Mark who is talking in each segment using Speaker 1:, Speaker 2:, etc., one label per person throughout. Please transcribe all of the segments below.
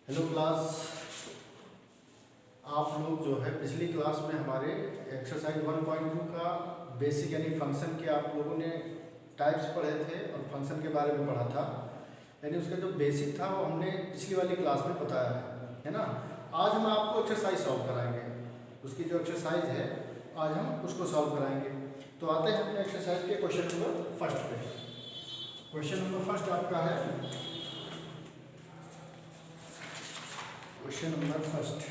Speaker 1: Hello class, आप लोग जो है पिछली क्लास में हमारे एक्सरसाइज 1.2 का बेसिक यानी फंक्शन के आप लोगों ने टाइप्स पढ़े थे और फंक्शन के बारे में पढ़ा था। यानी उसका जो बेसिक था वो हमने पिछली वाली क्लास में बताया है ना। आज हम आपको एक्सरसाइज सॉल्व कराएंगे। उसकी जो एक्सरसाइज है आज हम उसको सॉल्व कराएंगे। तो आते हैं अपने एक्सरसाइज के क्वेश्चन नंबर फर्स्ट पे। क्वेश्चन नंबर फर्स्ट आपका है question number first.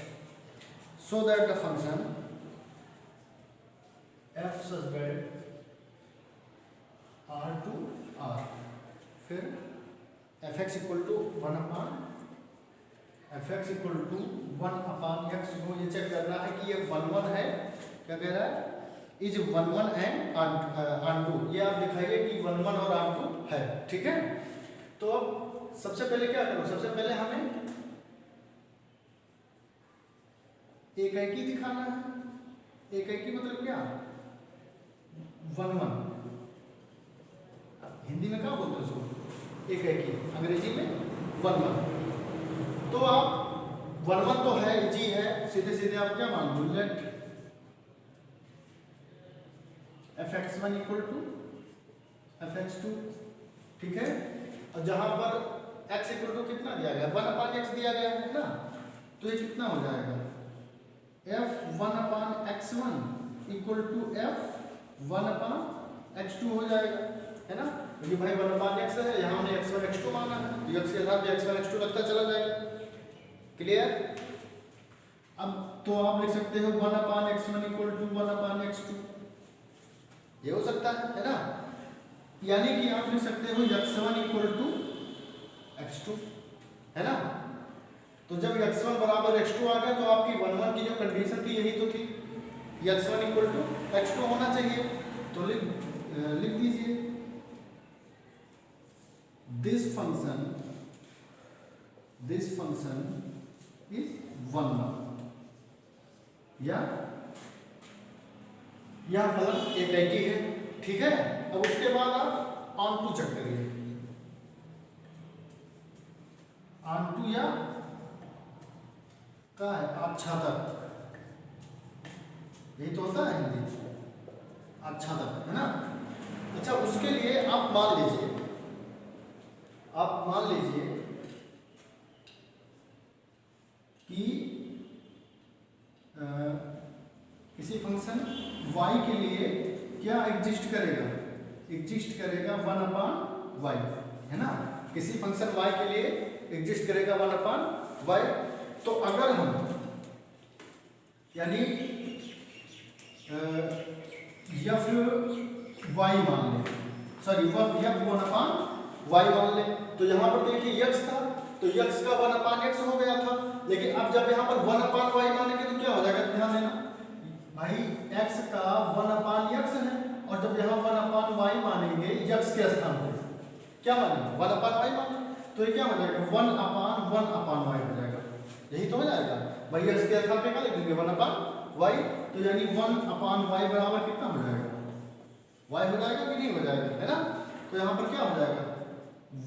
Speaker 1: So that the function f such that r to r, फिर fx equal to 1 upon fx equal to 1 upon x को ये चेक करना है कि ये 1 है। क्या कह रहा है? Is 1 and r2। ये आप दिखाइए कि 1 और r2 है। ठीक है, तो अब सबसे पहले क्या करो, सबसे पहले हमें एक की दिखाना है। एक की मतलब क्या? 1 हिंदी में क्या बोलते हैं उसको? एक की, अंग्रेजी में 1 तो आप 1 तो है, जी है, सीधे सीधे आप क्या मान लो, late fx1 equal to fx2। ठीक है, और जहां पर x इक्वल टू कितना दिया गया, 1/x दिया गया है ना, तो ये कितना हो जाएगा, f1/x1 इक्वल टू f1/x2 हो जाएगा, है ना। क्योंकि भाई 1/x है, यहाँ हमने x1 x2 माना है, तो x के साथ x1 x2 लगता चला जाएगा। क्लियर? अब तो आप लिख सकते हो 1/x1 इक्वल टू 1/x2, ये हो सकता है ना। यानी कि आप लिख सकते हो x1 इक्वल टू x2, है ना। तो जब x1 बराबर x2 आ गया तो आपकी 1 की जो कंडीशन थी यही तो थी, x1 इक्वल टू x2 होना चाहिए। तो लिख दीजिए दिस फंक्शन इज 1 या फलन एक ही है। ठीक है, अब उसके बाद आप ऑन टू चेक करिए, ऑन टू या क्या है, आच्छादक, यही तो होता है हिंदी, आच्छादक, है ना। अच्छा, उसके लिए आप मान लीजिए कि किसी फंक्शन y के लिए क्या एग्जिस्ट करेगा 1/y, है ना। किसी फंक्शन y के लिए एग्जिस्ट करेगा 1/y। तो अगर हम यानी y मान लें, सॉरी f1/y मान लें, तो यहाँ पर देखिए x था, तो x का 1/x हो गया था। लेकिन अब जब यहाँ पर 1/y मानेंगे तो क्या हो जाएगा, ध्यान देना भाई, x का 1/x है, और जब यहाँ 1/y मानेंगे x के स्थान पर क्या मानेंगे, 1/y मानेंगे, तो ये क्या हो जाएगा, 1/1/y हो जाएगा। यही तो हो जाएगा भाई, x के स्थान पे क्या लिख देंगे, 1/y। तो यानी 1/y बराबर कितना हो जाएगा, y हो जाएगा कि नहीं हो जाएगा, है ना। तो यहाँ पर क्या हो जाएगा,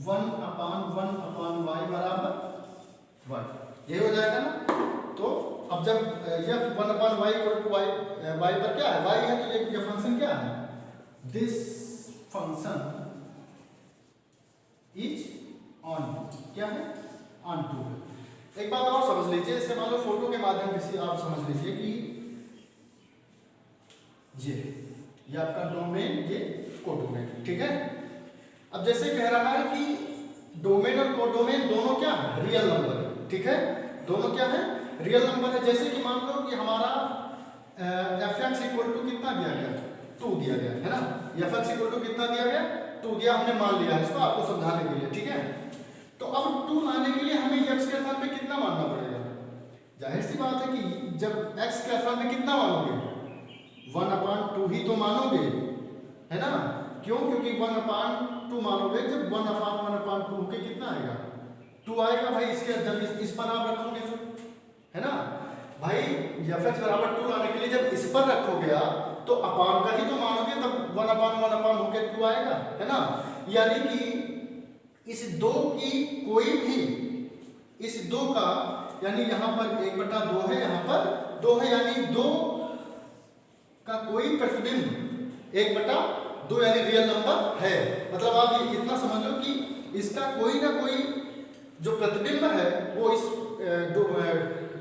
Speaker 1: 1/1/y बराबर y, यही हो जाएगा ना। तो अब जब ये 1/y इक्वल टू y पर क्या है, y है, तो ये फंक्शन क्या है, दिस फंक्शन इज ऑन, क्या है, ऑन टू। एक बात और समझ लीजिए, इससे मान लो फोटो के माध्यम से आप समझ लीजिए कि ये आपका डोमेन, ये कोडोमेन। ठीक है, अब जैसे कह रहा है कि डोमेन और कोडोमेन दोनों क्या है, रियल नंबर है। ठीक है, दोनों क्या है, रियल नंबर है। जैसे कि मान लो कि हमारा fx इक्वल टू कितना दिया गया, 2 दिया गया, है ना। fx इक्वल टू कितना दिया गया, 2 दिया, हमने मान लिया इसको आपको समझाने के लिए। ठीक है, तो अब 2 लाने के लिए हमें x के स्थान पे कितना मानना पड़ेगा। जाहिर सी बात है कि जब x के स्थान पे कितना मानोगे, 1/2 ही तो मानोगे, है ना। क्यों? क्योंकि 1/2 मानोगे, जब 1/1/2 के कितना आएगा, 2 आएगा भाई। इसके जब इस पर आप रखोगे तो, है ना भाई, fx बराबर 2 लाने के लिए जब इस पर रखोगे आप तो अपान का ही तो मानोगे, तब 1/1/2 होके 2 आएगा, है ना। यानी कि इस 2 की कोई भी इस 2 का यानी यहाँ पर 1/2 है, यहाँ पर 2 है, यानी 2 का कोई प्रतिबिंब 1/2 यानी रियल नंबर है। मतलब आप ये इतना समझ लो कि इसका कोई ना कोई जो प्रतिबिंब है वो इस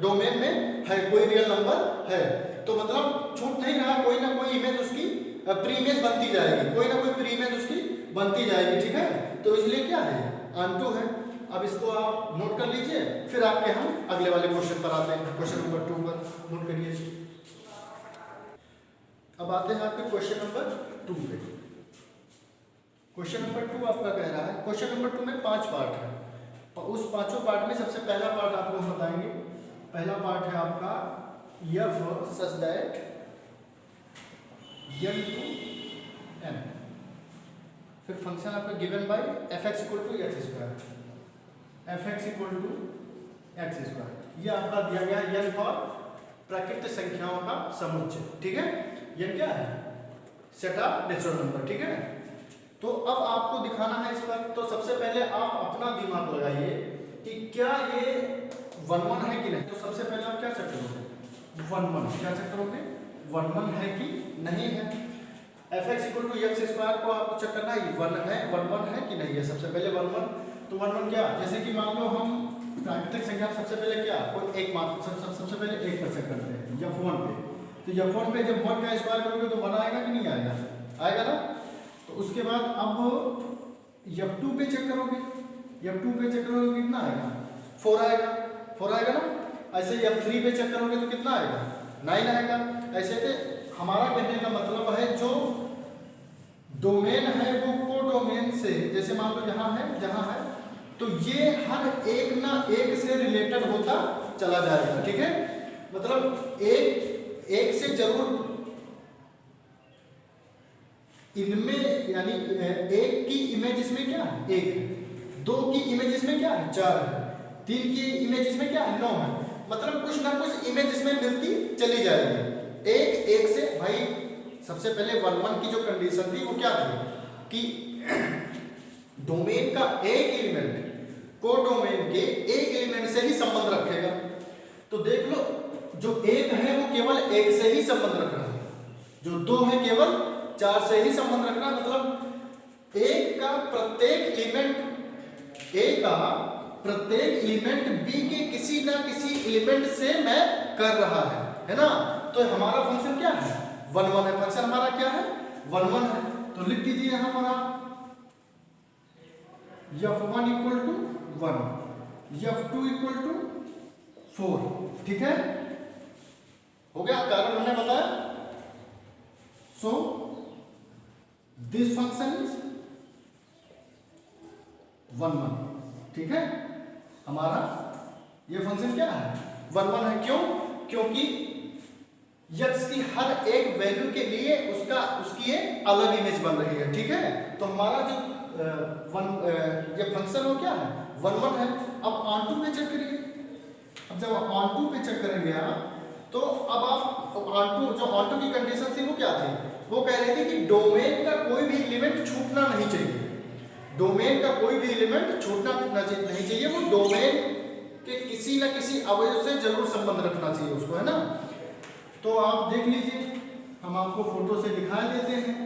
Speaker 1: डोमेन में है, कोई रियल नंबर है। तो मतलब छूट नहीं रहा, कोई ना कोई इमेज उसकी प्री इमेज बनती जाएगी, कोई ना कोई प्री इमेज उसकी बनती जाएगी, ठीक है। तो इसलिए क्या है, ऑनटू है। अब इसको आप नोट कर लीजिए, फिर आपके हम अगले वाले क्वेश्चन पर आते हैं। क्वेश्चन नंबर 2 पर नोट करिए। अब आते हैं आपके क्वेश्चन नंबर 2 पे। क्वेश्चन नंबर 2 आपका कह रहा है, क्वेश्चन नंबर 2 में 5 पार्ट है। उस पांचों पार्ट में सबसे पहला पार्ट आपको हम बताएंगे। पहला पार्ट है आपका f such that n to n। फिर फंक्शन आपका given by fx equal to X square, fx equal to X square. ये आपका दिया गया है n फॉर प्राकृतिक संख्याओं का समुच्चय, ठीक है। n क्या है, सेट ऑफ नेचुरल नंबर, ठीक है। तो अब आपको दिखाना है इस पर। तो सबसे पहले आप अपना दिमाग लगाइए कि क्या ये 1 1 है कि नहीं। तो सबसे पहले आप क्या चेक करोगे, 1 1 क्या चेक करोगे, 1 1 है कि नहीं है। fx equal to X square को आपको चेक करना है 1 है, 1 1 है कि नहीं है। सबसे पहले 1 1। तो 1 1 क्या, जैसे कि मान लो हम प्राकृतिक संख्या सबसे पहले क्या, कोई एक मात्र सबसे पहले 1 पर चेक करते हैं f1 पे। तो f1 पे जब 1 का स्क्वायर करोगे तो 1 आएगा कि नहीं आएगा, आएगा ना। तो उसके बाद अब f2 पे चेक करोगे, f2 पे चेक करोगे कितना आएगा, 4 आएगा, 4 आएगा ना। ऐसे ही f3 पे चेक करोगे तो कितना आएगा, 9 आएगा। ऐसे कि हमारा कहने का मतलब है जो डोमेन है वो कोडोमेन से, जैसे मान लो यहाँ है, जहाँ है, तो ये हर एक ना एक से रिलेटेड होता चला जाएगा, ठीक है। मतलब एक से जरूर इनमें, यानी एक की इमेज इसमें क्या है, 1 है। 2 की इमेज इसमें क्या है, 4 है। 3 की इमेज इसमें क्या है, 9 है। मतलब कुछ ना कुछ इमेज इसमें मिलती चली जाएगी एक से। भाई सबसे पहले 1 1 की जो कंडीशन थी वो क्या थी कि डोमेन का एक एलिमेंट कोडोमेन के एक एलिमेंट से ही संबंध रखेगा। तो देख लो, जो 1 है वो केवल 1 से ही संबंध रख रहा है, जो 2 है केवल 4 से ही संबंध रखना। मतलब एक का प्रत्येक एलिमेंट बी के किसी ना किसी एलिमेंट से मैप कर रहा है ना। तो हमारा फंक्शन क्या है, 1 1 है। फंक्शन हमारा क्या है, 1 1 है। तो लिख दीजिए यहां पर आप f1 equal to 1, f2 equal to 4, ठीक है। हो गया, कारण हमने बताया। सो दिस फंक्शन इज 1 1, ठीक है। हमारा ये फंक्शन क्या है, 1 1 है। क्यों, क्योंकि x की हर एक वैल्यू के लिए उसकी एक अलग इमेज बन रही है, ठीक है। तो हमारा जो ये फंक्शन हो क्या है, 1 1 है। अब ऑन टू पे चेक करिए। अब जब ऑन टू पे चेक करेंगे आप, तो अब आप ऑन टू की कंडीशन थी वो क्या थी, वो कह रही थी कि डोमेन का कोई भी एलिमेंट छूटना नहीं चाहिए। डोमेन का कोई भी एलिमेंट छूटना नहीं चाहिए, वो डोमेन के किसी न किसी अवयव से जरूर संबंध रखना चाहिए उसको, है ना। तो आप देख लीजिए, हम आपको फोटो से दिखा देते हैं।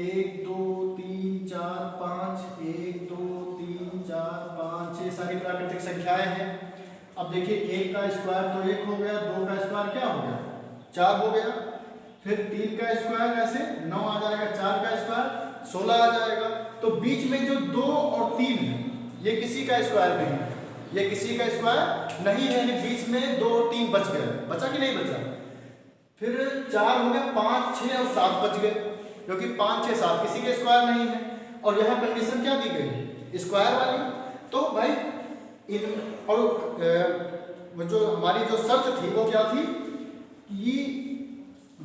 Speaker 1: 1 2 3 4 5, 1 2 3 4 5 6 सारी प्राकृतिक संख्याएं हैं। अब देखिए 1 का स्क्वायर तो 1 हो गया, 2 का स्क्वायर क्या हो गया, 4 हो गया। फिर 3 का स्क्वायर ऐसे 9 आ जाएगा, 4 का स्क्वायर 16 आ जाएगा। तो बीच में जो 2 और 3 है ये किसी का स्क्वायर नहीं है, ये किसी का स्क्वायर नहीं है, यानी बीच में 2 और 3 बच गए। बचा कि नहीं बचा। फिर 4 हो गया, 5 6 और 7 बच गए, क्योंकि 5 6 7 किसी के स्क्वायर नहीं है। और यहाँ कंडीशन क्या दी गई, स्क्वायर वाली। तो भाई जो हमारी जो शर्त थी वो क्या थी कि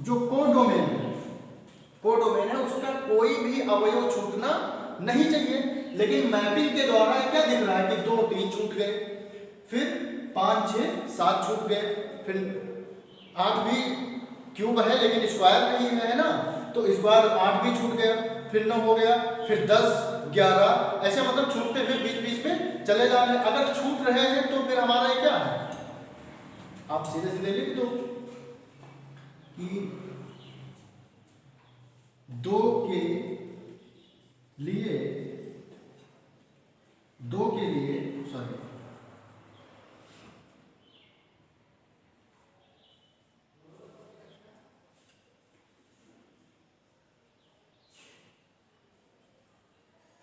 Speaker 1: जो कोडोमेन है उसका कोई भी अवयव छूटना नहीं चाहिए। लेकिन मैपिंग के द्वारा क्या दिख रहा है कि 2 3 छूट गए, फिर 5 6 7 छूट गए, फिर 8 भी क्यूब है लेकिन स्क्वायर नहीं है ना, तो स्क्वायर 8 भी छूट गया, फिर 9 हो गया, फिर 10 11 ऐसे मतलब छूटते हुए बीच बीच में चले जा रहे हैं। अगर छूट रहे हैं तो फिर हमारा आप सीधे सीधे लिख दो कि 2 के लिए सॉरी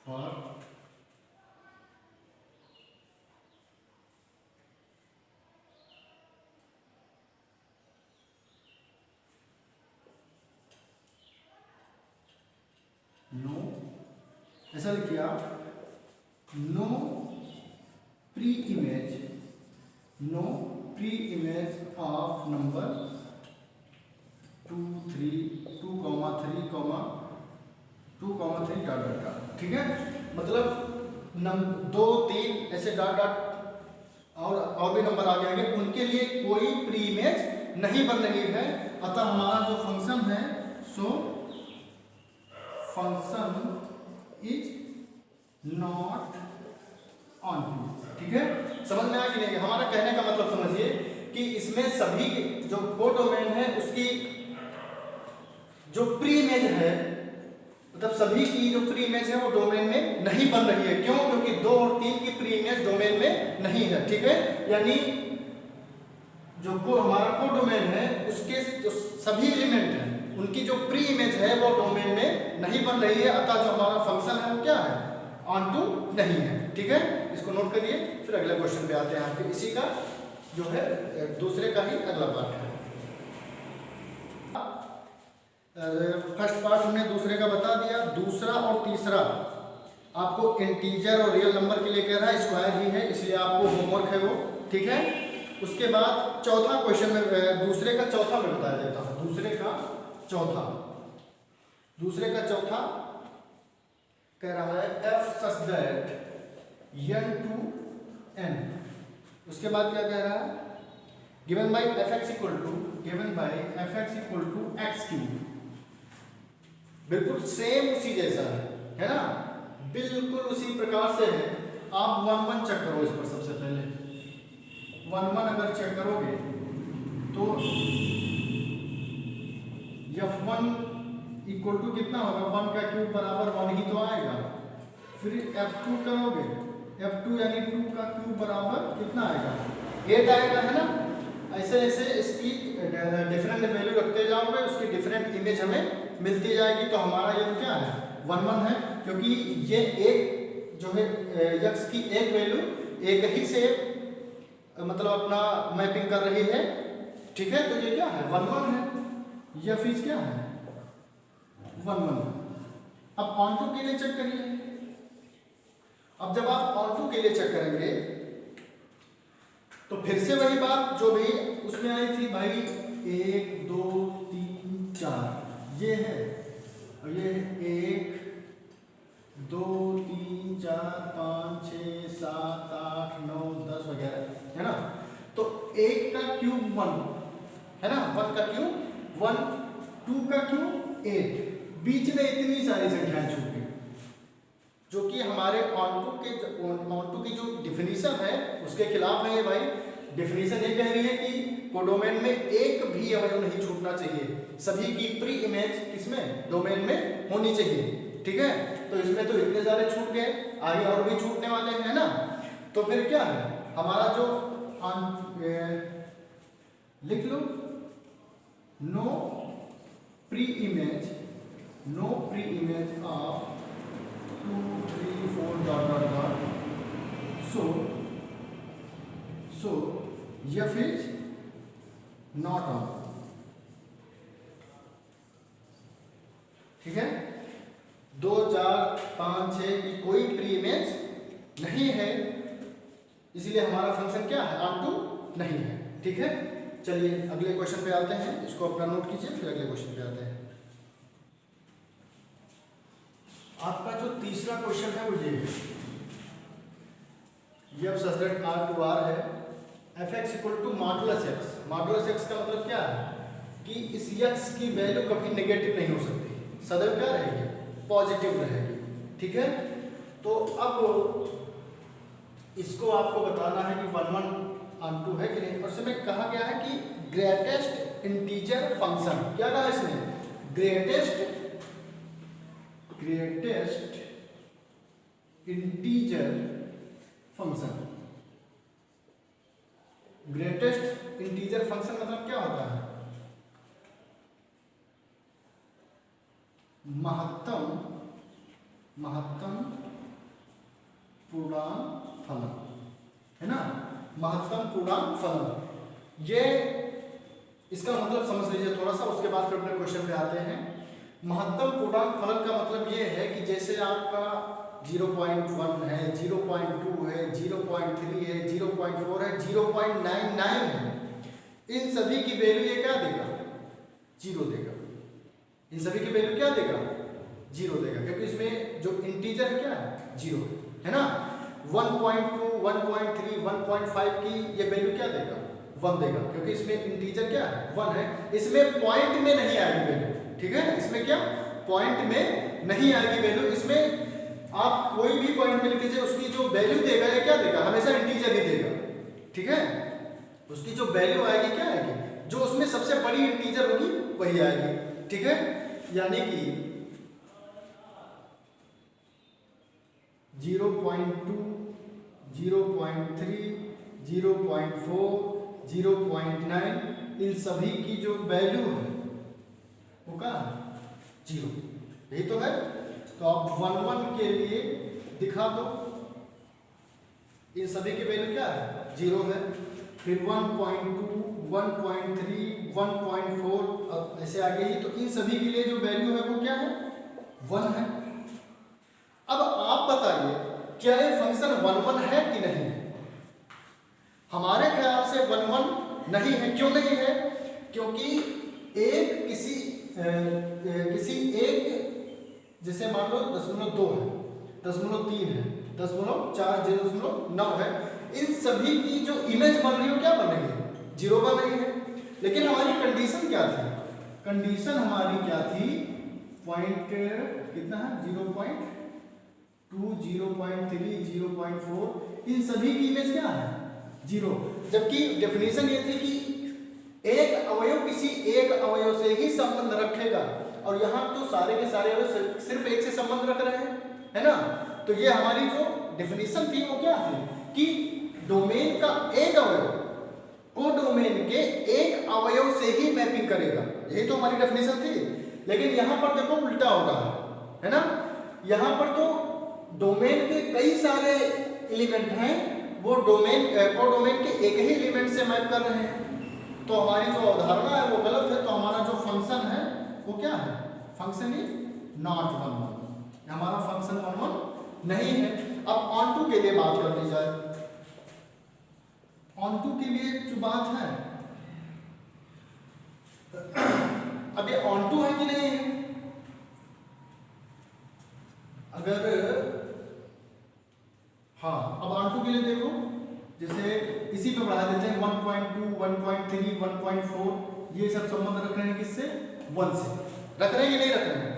Speaker 1: फॉर नो, ऐसा लिखिए आप, no pre image of number 2, 3, 2, 3 dot dot dot. ठीक है, मतलब 2, 3 ऐसे डॉट डॉट और भी नंबर आ जाएंगे, उनके लिए कोई प्री इमेज नहीं बन रही है। अतः हमारा जो फंक्शन है so function is not onto. ठीक है, समझ में आ गई नहीं? हमारा कहने का मतलब समझिए कि इसमें सभी जो कोडोमेन है उसकी जो प्री इमेज है, मतलब सभी की जो प्री इमेज है वो डोमेन में नहीं बन रही है। क्यों? क्योंकि 2 और 3 की प्री इमेज डोमेन में नहीं है। ठीक है, यानी जो हमारा कोडोमेन है उसके जो सभी एलिमेंट हैं उनकी जो प्री इमेज है वो डोमेन में नहीं बन रही है। अतः जो हमारा फंक्शन है वो क्या है? ऑन टू नहीं है। ठीक है, इसको नोट करिए। फिर अगले क्वेश्चन पे आते हैं आपके, इसी का जो है दूसरे का ही अगला पार्ट है। फर्स्ट पार्ट हमने दूसरे का बता दिया। दूसरा और तीसरा आपको इंटीजर और रियल नंबर के लिए कह रहा है, स्क्वायर ही है इसलिए आपको होमवर्क है वो। ठीक है, उसके बाद चौथा क्वेश्चन में दूसरे का चौथा में बता देता हूँ। दूसरे का चौथा कह रहा है f such that n to n। उसके बाद क्या कह रहा है? Given by fx equal to x cube. बिल्कुल सेम उसी जैसा है ना, बिल्कुल उसी प्रकार से है। आप 1 1 चेक करो इस पर। सबसे पहले 1 1 अगर चेक करोगे तो f1 इक्वल टू कितना होगा? 1 का क्यूब बराबर 1 ही तो आएगा। फिर f2 करोगे, f2 यानी 2 का क्यूब बराबर कितना आएगा? 8 आएगा, है ना। ऐसे ऐसे इसकी डिफरेंट वैल्यू रखते जाओगे, उसकी डिफरेंट इमेज हमें मिलती जाएगी। तो हमारा ये क्या है? 1 1 है, क्योंकि ये एक जो है x की एक वैल्यू एक ही से मतलब अपना मैपिंग कर रही है। ठीक है, तो ये क्या है? 1 1 है। यह फीस क्या है? 1 1। अब ऑन टू के लिए चेक करिए। अब जब आप ऑन टू के लिए चेक करेंगे तो फिर से वही बात जो भी उसमें आई थी भाई, 1 2 3 4 ये है, और ये 1 2 3 4 5 6 7 8 9 10 वगैरह, है ना। तो 1 का क्यूब 1 है ना, 1 का क्यूब 1, 2 का क्यूब 8। बीच में इतनी सारी संख्याएं छूट गई, जो कि हमारे ऑनटू की जो डिफिनीशन है उसके खिलाफ है। ये भाई डिफिनीशन ये कह रही है कि कोडोमेन में एक भी अवयव नहीं छूटना चाहिए, सभी की प्री इमेज किसमें? डोमेन में होनी चाहिए। ठीक है, तो इसमें तो इतने सारे छूट गए, आगे और भी छूटने वाले हैं ना। तो फिर क्या है हमारा जो लिख लो, no pre image of 2 3 4 dot dot dot. So f is not on. ठीक है, 2 4 5 6 की कोई प्री इमेज नहीं है, इसलिए हमारा फंक्शन क्या है? ऑन टू नहीं है। ठीक है, चलिए अगले क्वेश्चन पे आते हैं। इसको अपना नोट कीजिए, फिर अगले क्वेश्चन पे आते हैं। आपका जो तीसरा क्वेश्चन है वो ये है, अब सब्जेक्ट R2R है, fx equal to modulus x। Modulus x का मतलब क्या है कि इस x की वैल्यू कभी नेगेटिव नहीं हो सकती, सदैव क्या रहेगी? पॉजिटिव रहेगी। ठीक है, तो अब इसको आपको बताना है कि 1 1 ऑन टू है कि नहीं। और इसमें कहा गया है कि ग्रेटेस्ट इंटीजर फंक्शन, क्या कहा इसमें, greatest integer function. Greatest integer function मतलब क्या होता है, महत्तम पूर्णांक फलन, है ना, महत्तम पूर्णांक फलन। ये इसका मतलब समझ लीजिए थोड़ा सा, उसके बाद फिर अपने क्वेश्चन पे आते हैं। महत्तम पूर्णांक फलन का मतलब ये है कि जैसे आपका 0.1 है, 0.2 है, 0.3 है, 0.4 है, 0.99 है, इन सभी की वैल्यू ये क्या देगा, 0 देगा। इन सभी की वैल्यू क्या देगा, 0 देगा, क्योंकि इसमें जो इंटीजर है क्या है, 0 है ना। 1.2, 1.3, 1.5 की ये वैल्यू क्या देगा, 1 देगा, क्योंकि इसमें इंटीजर क्या है, 1 है। इसमें पॉइंट में नहीं आएगी वैल्यू, ठीक है, इसमें क्या पॉइंट में नहीं आएगी वैल्यू। इसमें आप कोई भी पॉइंट में लिख लीजिए, उसकी जो वैल्यू देगा ये क्या देगा, हमेशा इंटीजर ही देगा, ठीक है। उसकी जो वैल्यू आएगी क्या आएगी, जो उसमें सबसे बड़ी इंटीजर होगी वही आएगी, ठीक है। यानी कि 0.2, 0.3, 0.4, 0.9 इन सभी की जो वैल्यू है वो क्या है, 0, यही तो है। तो आप 1 के लिए दिखा दो, इन सभी की वैल्यू क्या है, 0 है। फिर 1.2, 1.3, 1.4 ऐसे आगे ही, तो इन सभी के लिए जो वैल्यू है वो क्या है, 1 है। अब आप बताइए क्या ये फंक्शन 1 है कि नहीं। हमारे ख्याल से 1 नहीं है। क्यों नहीं है, क्योंकि एक किसी एक, जैसे मान लो 0.2 है, 0.3 है, 0.4, 0.9 है, इन सभी की जो इमेज बन रही हो क्या बन रही है, 0 बन रही है। लेकिन हमारी कंडीशन क्या थी, कंडीशन हमारी क्या थी, पॉइंट कितना है, 0.2, 0.3, 0.4 इन सभी की इमेज क्या है, 0। जबकि डेफिनेशन ये थी कि एक अवयव किसी एक अवयव से ही संबंध रखेगा, और यहाँ तो सारे के सारे अवयव सिर्फ एक से संबंध रख रहे हैं, है ना। तो ये हमारी जो डेफिनेशन थी वो क्या थी कि डोमेन का एक अवयव को डोमेन के एक अवयव से ही मैपिंग करेगा, यही तो हमारी डेफिनेशन थी। लेकिन यहाँ पर देखो उल्टा हो रहा है ना। यहाँ पर तो डोमेन के कई सारे एलिमेंट हैं, वो डोमेन को डोमेन के एक ही एलिमेंट से मैप कर रहे हैं। तो हमारी जो अवधारणा है वो गलत है। तो हमारा जो फंक्शन है वो क्या है, फंक्शन इज नॉट 1, हमारा फंक्शन 1 नहीं है। अब ऑन टू के लिए बात कर ली जाए। ऑन टू के लिए जो बात है, अब ये ऑन टू है कि नहीं है। अगर हाँ, अब ऑन टू के लिए देखो, जैसे इसी पे बढ़ा देते हैं 1.2, 1.3, 1.4 ये सब संबंध रख रहे हैं किससे, 1 से रख रहे हैं कि नहीं रख रहे हैं।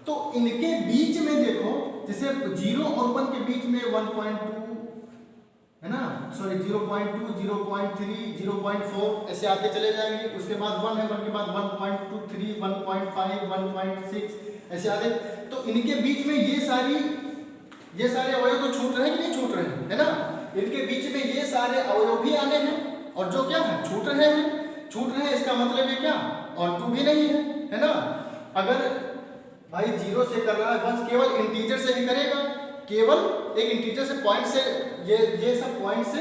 Speaker 1: तो इनके बीच में देखो, जैसे 0 और 1 के बीच में 1.2 है ना, सॉरी 0.2, 0.3, 0.4 ऐसे आते चले जाएंगे। उसके बाद 1 है, 1 के बाद 1.23, 1.5, 1.6 ऐसे आते। तो इनके बीच में ये सारे अवयव तो छूट रहे हैं कि नहीं छूट रहे हैं, है ना। इनके बीच में ये सारे अवयव भी आने हैं, और जो क्या है छूट रहे हैं। इसका मतलब ये क्या, ऑन टू भी नहीं है ना। अगर भाई 0 से कर रहा है, 1 केवल इंटीजर से ही करेगा, केवल एक इंटीजर से पॉइंट से ये सब पॉइंट से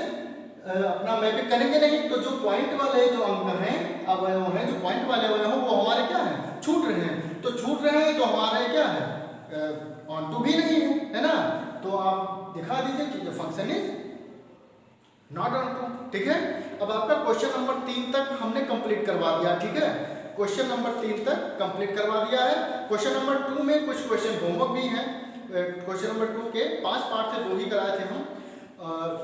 Speaker 1: अपना मैपिंग करेंगे नहीं। तो जो पॉइंट वाले जो अंक हैं, अवयव हैं, जो पॉइंट वाले अवयव हैं वो हमारे क्या है, छूट रहे हैं। तो छूट रहे हैं तो हमारे क्या है, ऑन टू भी नहीं है ना। तो आप दिखा दीजिए कि जो function is not onto, ठीक है। अब आपका क्वेश्चन नंबर 3 तक हमने कंप्लीट करवा दिया, ठीक है। क्वेश्चन नंबर 3 तक कंप्लीट करवा दिया है। क्वेश्चन नंबर 2 में कुछ क्वेश्चन होमवर्क भी हैं। क्वेश्चन नंबर 2 के 5 पार्ट थे, 2 ही कराए थे हम।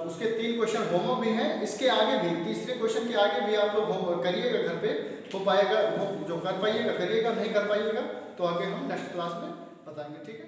Speaker 1: उसके 3 क्वेश्चन होमवर्क भी हैं। इसके आगे भी, तीसरे क्वेश्चन के आगे भी आप लोग होमवर्क करिएगा, घर पे हो पाएगा, जो कर पाइएगा करिएगा, नहीं कर पाइएगा तो आगे हम नेक्स्ट क्लास में बताएंगे, ठीक है।